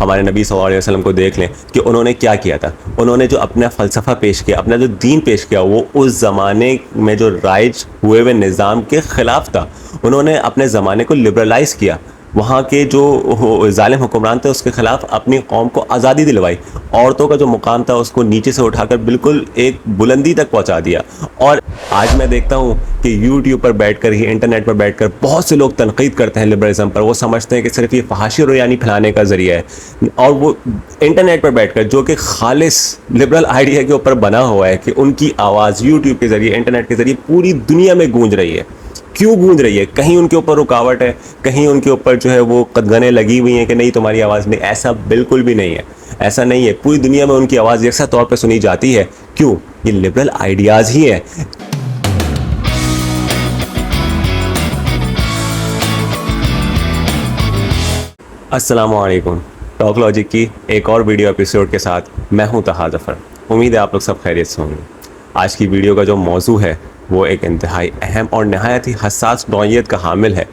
ہمارے نبی صلی اللہ علیہ وسلم کو دیکھ لیں کہ انہوں نے کیا کیا تھا. انہوں نے جو اپنا فلسفہ پیش کیا, اپنا جو دین پیش کیا, وہ اس زمانے میں جو رائج ہوئے ہوئے نظام کے خلاف تھا. انہوں نے اپنے زمانے کو لبرلائز کیا, وہاں کے جو ظالم حکمران تھے اس کے خلاف اپنی قوم کو آزادی دلوائی, عورتوں کا جو مقام تھا اس کو نیچے سے اٹھا کر بالکل ایک بلندی تک پہنچا دیا. اور آج میں دیکھتا ہوں کہ یوٹیوب پر بیٹھ کر ہی, انٹرنیٹ پر بیٹھ کر بہت سے لوگ تنقید کرتے ہیں لبرلزم پر. وہ سمجھتے ہیں کہ صرف یہ فحاشی اور یعنی پھیلانے کا ذریعہ ہے, اور وہ انٹرنیٹ پر بیٹھ کر جو کہ خالص لبرل آئیڈیا کے اوپر بنا ہوا ہے کہ ان کی آواز یوٹیوب کے ذریعے, انٹرنیٹ کے ذریعے پوری دنیا میں گونج رہی ہے. کیوں گونج رہی ہے؟ کہیں ان کے اوپر رکاوٹ ہے, کہیں ان کے اوپر جو ہے وہ قدغنیں لگی ہوئی ہیں کہ نہیں تمہاری آواز نہیں. ایسا بالکل بھی نہیں ہے, ایسا نہیں ہے. پوری دنیا میں ان کی آواز یکساں طور پہ سنی جاتی ہے. کیوں؟ یہ لبرل آئیڈیاز ہی ہیں. السلام علیکم. ٹاک لاجک کی ایک اور ویڈیو ایپیسوڈ کے ساتھ میں ہوں طہا ظفر. امید ہے آپ لوگ سب خیریت سے ہوں گے. آج کی ویڈیو کا جو موضوع ہے وہ ایک انتہائی اہم اور نہایت ہی حساس نوعیت کا حامل ہے,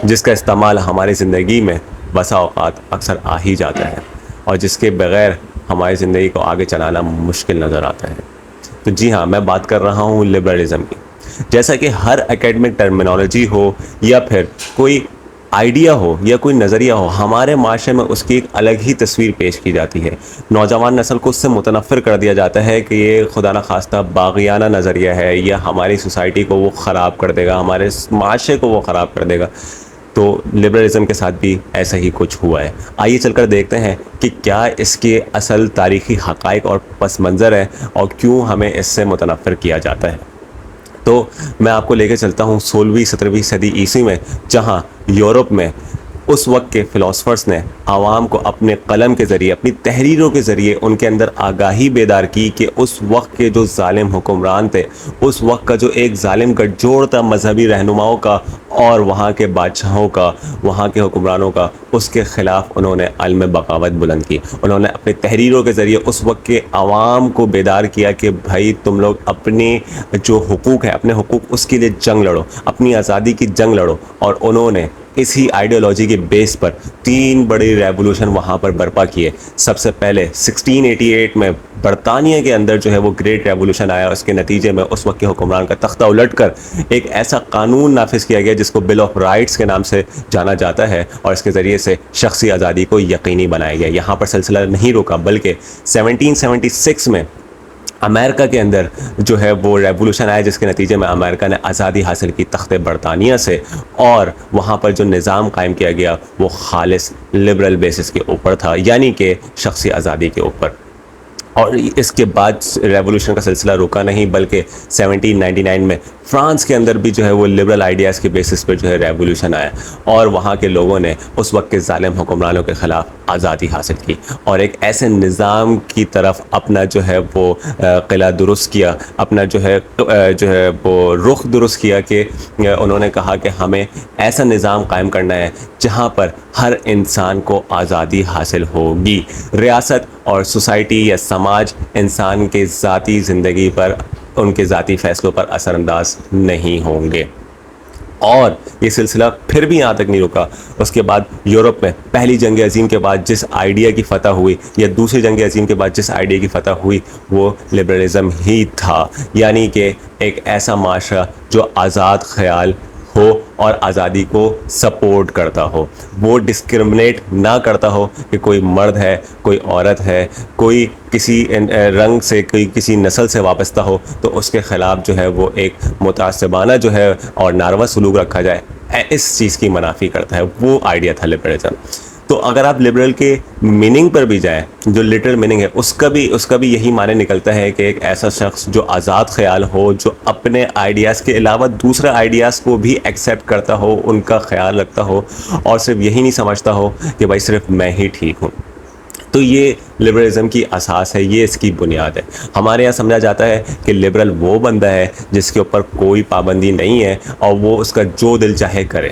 جس کا استعمال ہماری زندگی میں بسا اوقات اکثر آ ہی جاتا ہے, اور جس کے بغیر ہماری زندگی کو آگے چلانا مشکل نظر آتا ہے. تو جی ہاں, میں بات کر رہا ہوں لبرلزم کی. جیسا کہ ہر اکیڈمک ٹرمینالوجی ہو یا پھر کوئی آئیڈیا ہو یا کوئی نظریہ ہو, ہمارے معاشرے میں اس کی ایک الگ ہی تصویر پیش کی جاتی ہے. نوجوان نسل کو اس سے متنفر کر دیا جاتا ہے کہ یہ خدا نخواستہ باغیانہ نظریہ ہے, یا ہماری سوسائٹی کو وہ خراب کر دے گا, ہمارے معاشرے کو وہ خراب کر دے گا. تو لبرلزم کے ساتھ بھی ایسا ہی کچھ ہوا ہے. آئیے چل کر دیکھتے ہیں کہ کیا اس کے اصل تاریخی حقائق اور پس منظر ہے, اور کیوں ہمیں اس سے متنفر کیا جاتا ہے. تو میں آپ کو لے کے چلتا ہوں 16ویں-17ویں صدی عیسوی میں, جہاں یورپ میں اس وقت کے فلاسفرز نے عوام کو اپنے قلم کے ذریعے, اپنی تحریروں کے ذریعے ان کے اندر آگاہی بیدار کی کہ اس وقت کے جو ظالم حکمران تھے, اس وقت کا جو ایک ظالم گٹھ جوڑ تھا مذہبی رہنماؤں کا اور وہاں کے بادشاہوں کا, وہاں کے حکمرانوں کا, اس کے خلاف انہوں نے علم بغاوت بلند کی. انہوں نے اپنی تحریروں کے ذریعے اس وقت کے عوام کو بیدار کیا کہ بھائی تم لوگ اپنے جو حقوق ہے, اپنے حقوق اس کے لیے جنگ لڑو, اپنی آزادی کی جنگ لڑو. اور انہوں نے اسی آئیڈیالوجی کے بیس پر 3 بڑی ریولوشن وہاں پر برپا کیے. سب سے پہلے 1688 میں برطانیہ کے اندر جو ہے وہ گریٹ ریولوشن آیا. اس کے نتیجے میں اس وقت کے حکمران کا تختہ الٹ کر ایک ایسا قانون نافذ کیا گیا جس کو بل آف رائٹس کے نام سے جانا جاتا ہے, اور اس کے ذریعے سے شخصی آزادی کو یقینی بنایا گیا. یہاں پر سلسلہ نہیں رکا, بلکہ 1776 میں امریکہ کے اندر جو ہے وہ ریولوشن آیا, جس کے نتیجے میں امریکہ نے آزادی حاصل کی تخت برطانیہ سے, اور وہاں پر جو نظام قائم کیا گیا وہ خالص لبرل بیسس کے اوپر تھا, یعنی کہ شخصی آزادی کے اوپر. اور اس کے بعد ریولوشن کا سلسلہ رکا نہیں, بلکہ 1799 میں فرانس کے اندر بھی جو ہے وہ لبرل آئیڈیاز کے بیسس پہ جو ہے ریولوشن آیا, اور وہاں کے لوگوں نے اس وقت کے ظالم حکمرانوں کے خلاف آزادی حاصل کی, اور ایک ایسے نظام کی طرف اپنا جو ہے وہ قلعہ درست کیا, اپنا جو ہے وہ رخ درست کیا, کہ انہوں نے کہا کہ ہمیں ایسا نظام قائم کرنا ہے جہاں پر ہر انسان کو آزادی حاصل ہوگی. ریاست اور سوسائٹی یا سماج انسان کے ذاتی زندگی پر, ان کے ذاتی فیصلوں پر اثر انداز نہیں ہوں گے. اور یہ سلسلہ پھر بھی یہاں تک نہیں رکا. اس کے بعد یورپ میں پہلی جنگ عظیم کے بعد جس آئیڈیا کی فتح ہوئی, یا دوسری جنگ عظیم کے بعد جس آئیڈیا کی فتح ہوئی, وہ لبرلزم ہی تھا. یعنی کہ ایک ایسا معاشرہ جو آزاد خیال ہو اور آزادی کو سپورٹ کرتا ہو, وہ ڈسکرمنیٹ نہ کرتا ہو کہ کوئی مرد ہے, کوئی عورت ہے, کوئی کسی رنگ سے, کوئی کسی نسل سے وابستہ ہو تو اس کے خلاف جو ہے وہ ایک متعصبانہ جو ہے اور ناروا سلوک رکھا جائے, اس چیز کی منافی کرتا ہے. وہ آئیڈیا تھا لبرلزم. تو اگر آپ لبرل کے میننگ پر بھی جائیں, جو لٹرل میننگ ہے اس کا بھی یہی معنی نکلتا ہے کہ ایک ایسا شخص جو آزاد خیال ہو, جو اپنے آئیڈیاز کے علاوہ دوسرے آئیڈیاز کو بھی ایکسیپٹ کرتا ہو, ان کا خیال رکھتا ہو, اور صرف یہی نہیں سمجھتا ہو کہ بھائی صرف میں ہی ٹھیک ہوں. تو یہ لبرلزم کی اساس ہے, یہ اس کی بنیاد ہے. ہمارے یہاں سمجھا جاتا ہے کہ لبرل وہ بندہ ہے جس کے اوپر کوئی پابندی نہیں ہے اور وہ اس کا جو دل چاہے کرے.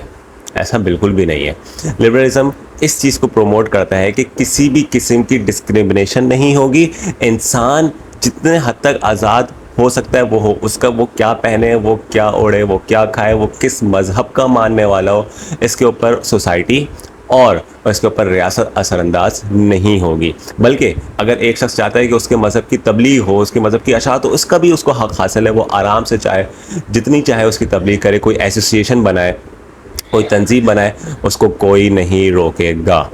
ایسا بالکل بھی نہیں ہے. لبرلزم اس چیز کو پروموٹ کرتا ہے کہ کسی بھی قسم کی ڈسکرمنیشن نہیں ہوگی. انسان جتنے حد تک آزاد ہو سکتا ہے وہ ہو, اس کا وہ کیا پہنے, وہ کیا اوڑھے, وہ کیا کھائے, وہ کس مذہب کا ماننے والا ہو, اس کے اوپر سوسائٹی اور اس کے اوپر ریاست اثر انداز نہیں ہوگی. بلکہ اگر ایک شخص چاہتا ہے کہ اس کے مذہب کی تبلیغ ہو, اس کے مذہب کی اشاعت ہو, اس کا بھی اس کو حق حاصل ہے. وہ آرام سے چاہے جتنی چاہے اس کی تبلیغ کرے, کوئی ایسوسیشن بنائے, کوئی تنظیم بنائے, اس کو کوئی نہیں روکے گا.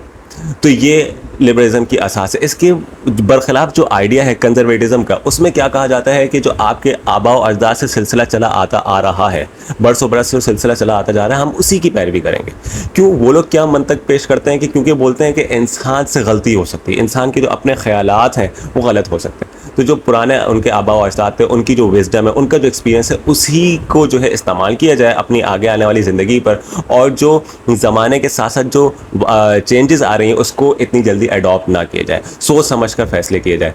تو یہ لبرلزم کی اساس ہے. اس کے برخلاف جو آئیڈیا ہے کنزرویٹزم کا, اس میں کیا کہا جاتا ہے کہ جو آپ کے آباء و اجداد سے سلسلہ چلا آ رہا ہے, برسوں برس سے سلسلہ چلا آتا جا رہا ہے, ہم اسی کی پیروی کریں گے. کیوں وہ لوگ کیا منطق پیش کرتے ہیں کہ کیونکہ بولتے ہیں کہ انسان سے غلطی ہو سکتی ہے, انسان کے جو اپنے خیالات ہیں وہ غلط ہو سکتے ہیں. تو جو پرانے ان کے آباء و اجداد تھے, ان کی جو وزڈم ہے, ان کا جو ایکسپیرینس ہے, اسی کو جو ہے استعمال کیا جائے اپنی آگے آنے والی زندگی پر. اور جو زمانے کے ساتھ ساتھ جو چینجز آ رہی ہیں اس کو اتنی جلدی اڈاپٹ نہ کیا جائے, سوچ سمجھ کر فیصلے کیے جائے.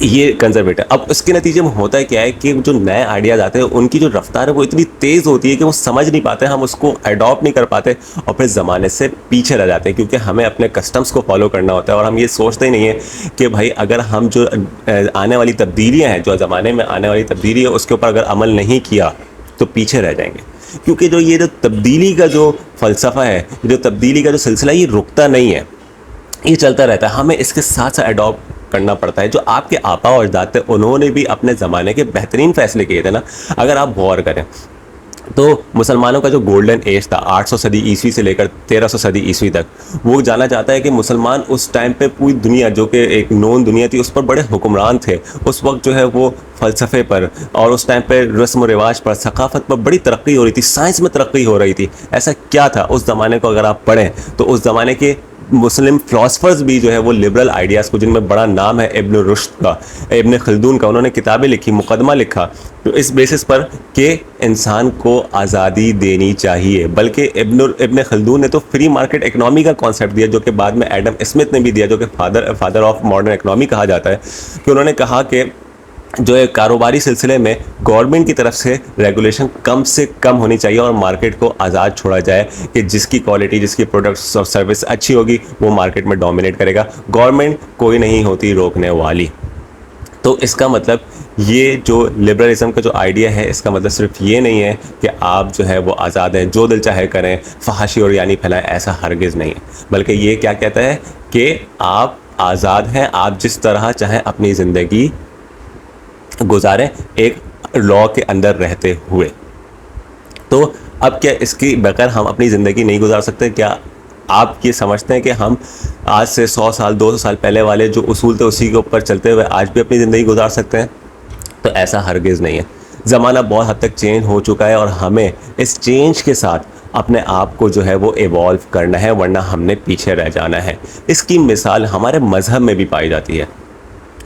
یہ کنزرویٹر. اب اس کے نتیجے میں ہوتا ہے کیا ہے کہ جو نئے آئیڈیاز آتے ہیں ان کی جو رفتار ہے وہ اتنی تیز ہوتی ہے کہ وہ سمجھ نہیں پاتے, ہم اس کو اڈاپٹ نہیں کر پاتے اور پھر زمانے سے پیچھے رہ جاتے ہیں. کیونکہ ہمیں اپنے کسٹمز کو فالو کرنا ہوتا ہے اور ہم یہ سوچتے ہی نہیں ہیں کہ بھائی اگر ہم جو آنے والی تبدیلیاں ہیں, جو زمانے میں آنے والی تبدیلی ہے, اس کے اوپر اگر عمل نہیں کیا تو پیچھے رہ جائیں گے. کیونکہ جو تبدیلی کا جو فلسفہ ہے, جو تبدیلی کا جو سلسلہ, یہ رکتا نہیں ہے, یہ چلتا رہتا ہے. ہمیں اس کے ساتھ ساتھ اڈاپٹ کرنا پڑتا ہے. جو آپ کے آباء و اجداد تھے انہوں نے بھی اپنے زمانے کے بہترین فیصلے کیے تھے نا. اگر آپ غور کریں تو مسلمانوں کا جو گولڈن ایج تھا 800 صدی عیسوی سے لے کر 1300 صدی عیسوی تک, وہ جانا چاہتا ہے کہ مسلمان اس ٹائم پہ پوری دنیا, جو کہ ایک نون دنیا تھی, اس پر بڑے حکمران تھے. اس وقت جو ہے وہ فلسفے پر اور اس ٹائم پہ رسم و رواج پر, ثقافت پر بڑی ترقی ہو رہی تھی, سائنس میں ترقی ہو رہی تھی. ایسا کیا تھا اس زمانے کو اگر آپ پڑھیں تو اس زمانے کے مسلم فلاسفرز بھی جو ہے وہ لبرل آئیڈیاز کو, جن میں بڑا نام ہے ابن رشد کا, ابن خلدون کا, انہوں نے کتابیں لکھی, مقدمہ لکھا, تو اس بیسس پر کہ انسان کو آزادی دینی چاہیے. بلکہ ابن خلدون نے تو فری مارکیٹ اکنامی کا کانسیپٹ دیا, جو کہ بعد میں ایڈم اسمتھ نے بھی دیا, جو کہ فادر آف ماڈرن اکنامی کہا جاتا ہے. کہ انہوں نے کہا کہ جو ہے کاروباری سلسلے میں گورنمنٹ کی طرف سے ریگولیشن کم سے کم ہونی چاہیے اور مارکیٹ کو آزاد چھوڑا جائے کہ جس کی کوالٹی, جس کی پروڈکٹس اور سروس اچھی ہوگی وہ مارکیٹ میں ڈومینیٹ کرے گا. گورنمنٹ کوئی نہیں ہوتی روکنے والی. تو اس کا مطلب یہ جو لبرلزم کا جو آئیڈیا ہے, اس کا مطلب صرف یہ نہیں ہے کہ آپ جو ہے وہ آزاد ہیں, جو دل چاہے کریں, فحاشی اور یعنی پھیلائیں, ایسا ہرگز نہیں ہے. بلکہ یہ کیا کہتا ہے کہ آپ آزاد ہیں, آپ جس طرح چاہیں اپنی زندگی گزاریں ایک لا کے اندر رہتے ہوئے. تو اب کیا اس کی بغیر ہم اپنی زندگی نہیں گزار سکتے؟ کیا آپ یہ سمجھتے ہیں کہ ہم آج سے 100 سال 200 سال پہلے والے جو اصول تھے اسی کے اوپر چلتے ہوئے آج بھی اپنی زندگی گزار سکتے ہیں؟ تو ایسا ہرگز نہیں ہے. زمانہ بہت حد تک چینج ہو چکا ہے اور ہمیں اس چینج کے ساتھ اپنے آپ کو جو ہے وہ ایوالو کرنا ہے, ورنہ ہم نے پیچھے رہ جانا ہے. اس کی مثال ہمارے مذہب میں بھی پائی جاتی ہے.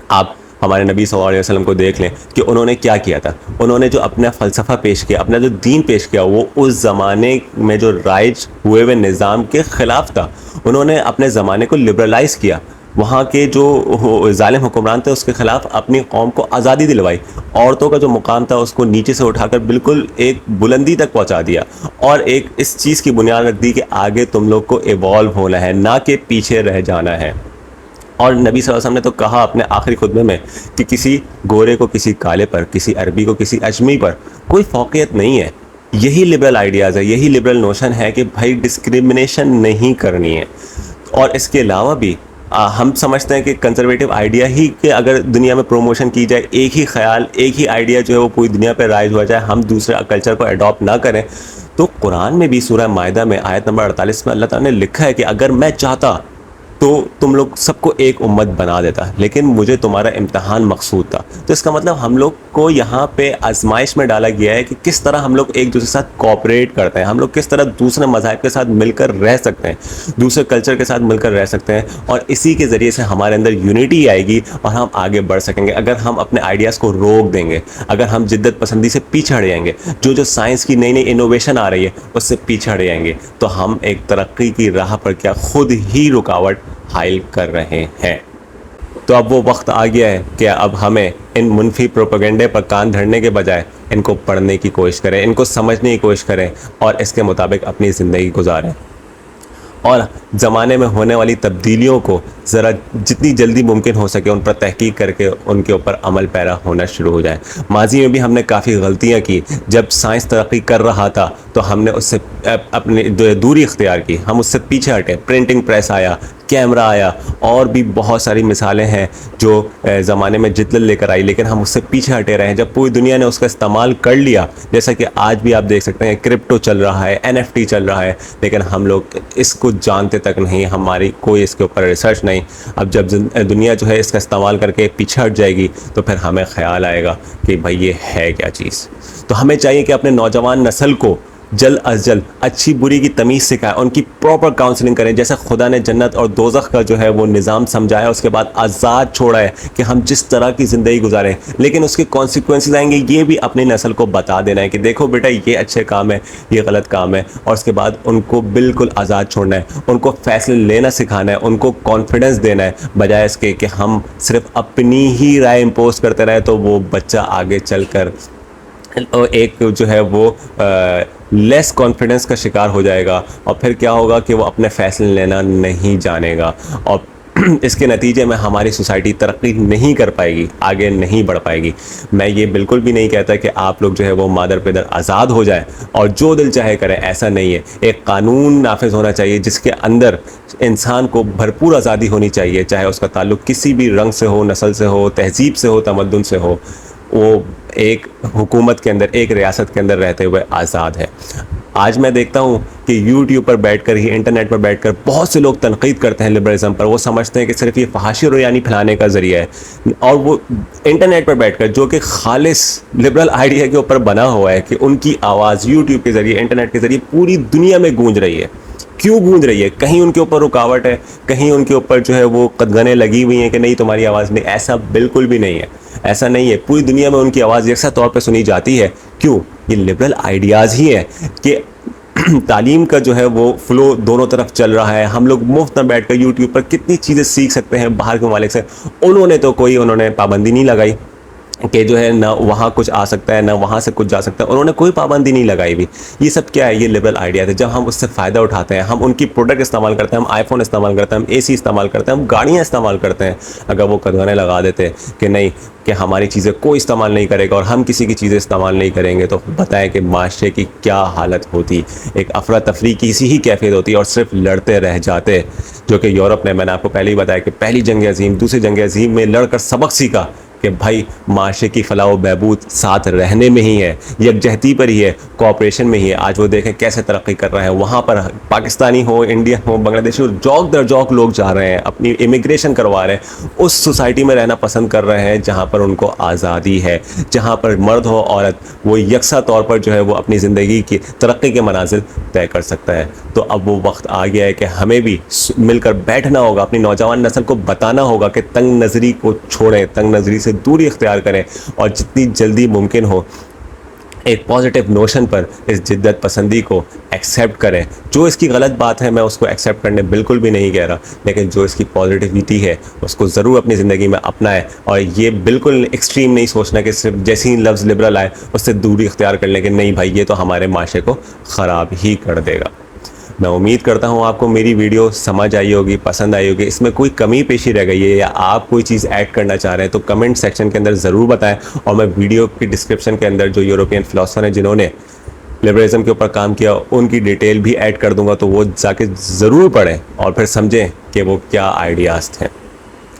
آپ ہمارے نبی صلی اللہ علیہ وسلم کو دیکھ لیں کہ انہوں نے کیا کیا تھا. انہوں نے جو اپنا فلسفہ پیش کیا, اپنا جو دین پیش کیا, وہ اس زمانے میں جو رائج ہوئے ہوئے نظام کے خلاف تھا. انہوں نے اپنے زمانے کو لبرلائز کیا, وہاں کے جو ظالم حکمران تھے اس کے خلاف اپنی قوم کو آزادی دلوائی. عورتوں کا جو مقام تھا اس کو نیچے سے اٹھا کر بالکل ایک بلندی تک پہنچا دیا, اور ایک اس چیز کی بنیاد رکھ دی کہ آگے تم لوگ کو ایوالو ہونا ہے, نہ کہ پیچھے رہ جانا ہے. اور نبی صلی اللہ علیہ وسلم نے تو کہا اپنے آخری خطبے میں کہ کسی گورے کو کسی کالے پر, کسی عربی کو کسی اجمی پر کوئی فوقیت نہیں ہے. یہی لبرل آئیڈیاز ہے, یہی لبرل نوشن ہے کہ بھائی ڈسکریمنیشن نہیں کرنی ہے. اور اس کے علاوہ بھی ہم سمجھتے ہیں کہ کنزرویٹو آئیڈیا ہی کہ اگر دنیا میں پروموشن کی جائے, ایک ہی خیال, ایک ہی آئیڈیا جو ہے وہ پوری دنیا پہ رائج ہو جائے, ہم دوسرے کلچر کو اڈاپٹ نہ کریں. تو قرآن میں بھی سورہ مائدہ میں آیت نمبر 48 میں اللہ تعالیٰ نے لکھا ہے کہ اگر میں چاہتا تو تم لوگ سب کو ایک امت بنا دیتا, لیکن مجھے تمہارا امتحان مقصود تھا. تو اس کا مطلب ہم لوگ کو یہاں پہ آزمائش میں ڈالا گیا ہے کہ کس طرح ہم لوگ ایک دوسرے کے ساتھ کوآپریٹ کرتے ہیں, ہم لوگ کس طرح دوسرے مذاہب کے ساتھ مل کر رہ سکتے ہیں, دوسرے کلچر کے ساتھ مل کر رہ سکتے ہیں, اور اسی کے ذریعے سے ہمارے اندر یونٹی آئے گی اور ہم آگے بڑھ سکیں گے. اگر ہم اپنے آئیڈیاز کو روک دیں گے, اگر ہم جدت پسندی سے پیچھے ہٹ جائیں گے, جو سائنس کی نئی نئی انوویشن آ رہی ہے اس سے پیچھے ہٹ جائیں گے, تو ہم ایک ترقی کی راہ پر کیا خود ہی رکاوٹ حائل کر رہے ہیں. تو اب وہ وقت آ گیا ہے کہ اب ہمیں ان منفی پروپیگنڈے پر کان دھرنے کے بجائے ان کو پڑھنے کی کوشش کریں, ان کو سمجھنے کی کوشش کریں اور اس کے مطابق اپنی زندگی گزاریں. اور زمانے میں ہونے والی تبدیلیوں کو ذرا جتنی جلدی ممکن ہو سکے ان پر تحقیق کر کے ان کے اوپر عمل پیرا ہونا شروع ہو جائے. ماضی میں بھی ہم نے کافی غلطیاں کی. جب سائنس ترقی کر رہا تھا تو ہم نے اس سے اپنی دوری اختیار کی, ہم اس سے پیچھے ہٹے. پرنٹنگ پریس آیا, کیمرہ آیا, اور بھی بہت ساری مثالیں ہیں جو زمانے میں جدت لے کر آئی, لیکن ہم اس سے پیچھے ہٹے رہے ہیں. جب پوری دنیا نے اس کا استعمال کر لیا, جیسا کہ آج بھی آپ دیکھ سکتے ہیں کرپٹو چل رہا ہے, NFT چل رہا ہے, لیکن ہم لوگ اس کو جانتے تک نہیں, ہماری کوئی اس کے اوپر ریسرچ نہیں. اب جب دنیا جو ہے اس کا استعمال کر کے پیچھے ہٹ جائے گی تو پھر ہمیں خیال آئے گا کہ بھائی یہ ہے کیا چیز. تو ہمیں چاہیے کہ اپنے نوجوان نسل کو جلد از جلد اچھی بری کی تمیز سکھائیں, ان کی پراپر کاؤنسلنگ کریں. جیسے خدا نے جنت اور دوزخ کا جو ہے وہ نظام سمجھایا, اس کے بعد آزاد چھوڑا ہے کہ ہم جس طرح کی زندگی گزاریں, لیکن اس کے کانسیکوینسز آئیں گے. یہ بھی اپنی نسل کو بتا دینا ہے کہ دیکھو بیٹا یہ اچھے کام ہے, یہ غلط کام ہے, اور اس کے بعد ان کو بالکل آزاد چھوڑنا ہے, ان کو فیصلے لینا سکھانا ہے, ان کو کانفیڈنس دینا ہے, بجائے اس کے کہ ہم صرف اپنی ہی رائے امپوز کرتے رہیں. تو وہ بچہ آگے چل کر ایک جو ہے وہ لیس کانفیڈنس کا شکار ہو جائے گا, اور پھر کیا ہوگا کہ وہ اپنے فیصلے لینا نہیں جانے گا, اور اس کے نتیجے میں ہماری سوسائٹی ترقی نہیں کر پائے گی, آگے نہیں بڑھ پائے گی. میں یہ بالکل بھی نہیں کہتا کہ آپ لوگ جو ہے وہ مادر پیدر آزاد ہو جائیں اور جو دل چاہے کریں, ایسا نہیں ہے. ایک قانون نافذ ہونا چاہیے جس کے اندر انسان کو بھرپور آزادی ہونی چاہیے, چاہے اس کا تعلق کسی بھی رنگ سے ہو, نسل سے ہو, تہذیب سے ہو, تمدن سے ہو. وہ ایک حکومت کے اندر, ایک ریاست کے اندر رہتے ہوئے آزاد ہے. آج میں دیکھتا ہوں کہ یوٹیوب پر بیٹھ کر ہی, انٹرنیٹ پر بیٹھ کر بہت سے لوگ تنقید کرتے ہیں لبرلزم پر. وہ سمجھتے ہیں کہ صرف یہ فحاشی رویانی پھیلانے کا ذریعہ ہے, اور وہ انٹرنیٹ پر بیٹھ کر جو کہ خالص لبرل آئیڈیا کے اوپر بنا ہوا ہے کہ ان کی آواز یوٹیوب کے ذریعے, انٹرنیٹ کے ذریعے پوری دنیا میں گونج رہی ہے. کیوں گونج رہی ہے؟ کہیں ان کے اوپر رکاوٹ ہے, کہیں ان کے اوپر جو ہے وہ قدغنیں لگی ہوئی ہیں کہ نہیں تمہاری آواز نہیں. ایسا بالکل بھی نہیں ہے, ایسا نہیں ہے. پوری دنیا میں ان کی آواز یکساں طور پہ سنی جاتی ہے. کیوں؟ یہ لبرل آئیڈیاز ہی ہے کہ تعلیم کا جو ہے وہ فلو دونوں طرف چل رہا ہے. ہم لوگ مفت میں بیٹھ کر یوٹیوب پر کتنی چیزیں سیکھ سکتے ہیں باہر کے ممالک سے. انہوں نے پابندی نہیں لگائی کہ جو ہے نہ وہاں کچھ آ سکتا ہے, نہ وہاں سے کچھ جا سکتا ہے. انہوں نے کوئی پابندی نہیں لگائی بھی. یہ سب کیا ہے؟ یہ لبرل آئیڈیا ہے. جب ہم اس سے فائدہ اٹھاتے ہیں, ہم ان کی پروڈکٹ استعمال کرتے ہیں, ہم آئی فون استعمال کرتے ہیں, ہم AC استعمال کرتے ہیں, ہم گاڑیاں استعمال کرتے ہیں, اگر وہ قدغنیں لگا دیتے کہ نہیں کہ ہماری چیزیں کوئی استعمال نہیں کرے گا اور ہم کسی کی چیزیں استعمال نہیں کریں گے, تو بتائیں کہ معاشرے کی کیا حالت ہوتی. ایک افراتفری کی سی ہی کیفیت ہوتی اور صرف لڑتے رہ جاتے, جو کہ یورپ نے, میں نے آپ کو پہلے ہی بتایا کہ پہلی جنگ عظیم, دوسری جنگ عظیم میں لڑ کر سبق سیکھا کہ بھائی معاشرے کی فلاح و بہبود ساتھ رہنے میں ہی ہے, یکجہتی پر ہی ہے, کوآپریشن میں ہی ہے. آج وہ دیکھیں کیسے ترقی کر رہے ہیں. وہاں پر پاکستانی ہو, انڈین ہو, بنگلہ دیشی ہو, جوک در جوک لوگ جا رہے ہیں, اپنی امیگریشن کروا رہے ہیں, اس سوسائٹی میں رہنا پسند کر رہے ہیں جہاں پر ان کو آزادی ہے, جہاں پر مرد ہو عورت وہ یکساں طور پر جو ہے وہ اپنی زندگی کی ترقی کے منازل طے کر سکتا ہے. تو اب وہ وقت آ گیا ہے کہ ہمیں بھی مل کر بیٹھنا ہوگا, اپنی نوجوان نسل کو بتانا ہوگا کہ تنگ نظری کو چھوڑیں, تنگ نظری سے دوری اختیار کریں, اور جتنی جلدی ممکن ہو ایک پازیٹیو نوشن پر اس جدت پسندی کو ایکسیپٹ کریں. جو اس کی غلط بات ہے میں اس کو ایکسیپٹ کرنے بالکل بھی نہیں کہہ رہا, لیکن جو اس کی پازیٹیوٹی ہے اس کو ضرور اپنی زندگی میں اپنائیں. اور یہ بالکل ایکسٹریم نہیں سوچنا کہ صرف جیسے ہی لفظ لبرل آئے اس سے دوری اختیار کر لیں کہ نہیں بھائی یہ تو ہمارے معاشرے کو خراب ہی کر دے گا. میں امید کرتا ہوں آپ کو میری ویڈیو سمجھ آئی ہوگی, پسند آئی ہوگی. اس میں کوئی کمی پیشی رہ گئی ہے یا آپ کوئی چیز ایڈ کرنا چاہ رہے ہیں تو کمنٹ سیکشن کے اندر ضرور بتائیں, اور میں ویڈیو کی ڈسکرپشن کے اندر جو یورپین فلاسفر ہیں جنہوں نے لبرلزم کے اوپر کام کیا ان کی ڈیٹیل بھی ایڈ کر دوں گا, تو وہ جا کے ضرور پڑھیں اور پھر سمجھیں کہ وہ کیا آئیڈیاز تھے.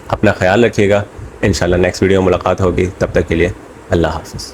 اپنا خیال رکھیے گا, انشاءاللہ نیکسٹ ویڈیو میں ملاقات ہوگی. تب تک کے لیے اللہ حافظ.